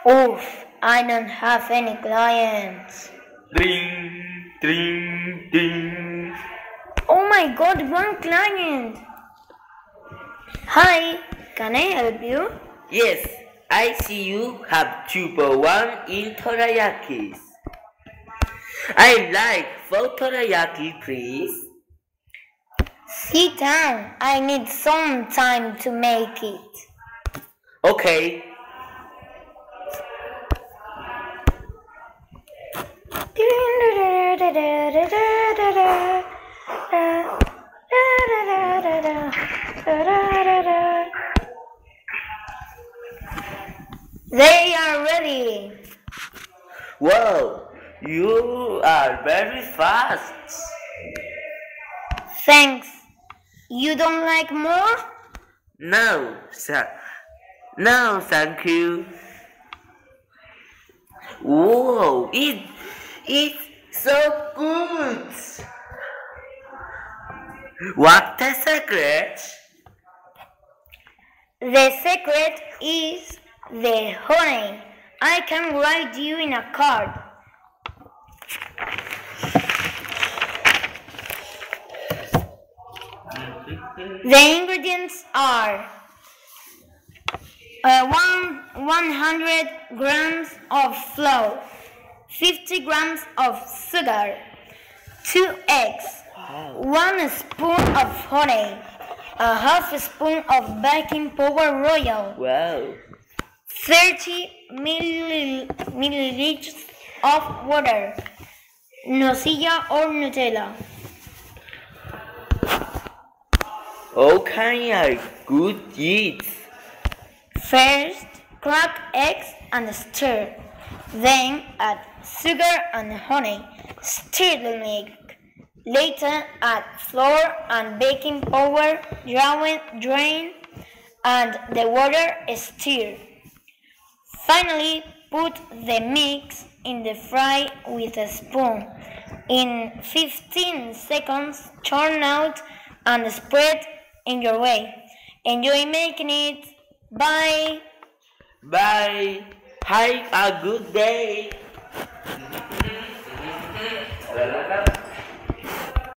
Oof, I don't have any clients. Ding, ding, ding. Oh my god, one client! Hi, can I help you? Yes, I see you have 2 for 1 in teriyakis. I like 4 teriyaki, please. Sit down, I need some time to make it. Okay. They are ready. Wow, you are very fast. Thanks. You don't like more? No, sir. No, thank you. Whoa, it's so good. What the secret? The secret is the honey. I can write you in a card. The ingredients are 100 grams of flour, 50 grams of sugar, 2 eggs, 1 spoon of honey, a half spoon of baking powder royal, Wow. 30 milliliters of water, nocilla or Nutella. Okay, I good eat. First, crack eggs and stir. Then add sugar and honey. Stir the milk. Later, add flour and baking powder, drain, and the water stir. Finally, put the mix in the fry with a spoon. In 15 seconds, turn out and spread in your way. Enjoy making it. Bye. Bye. Have a good day.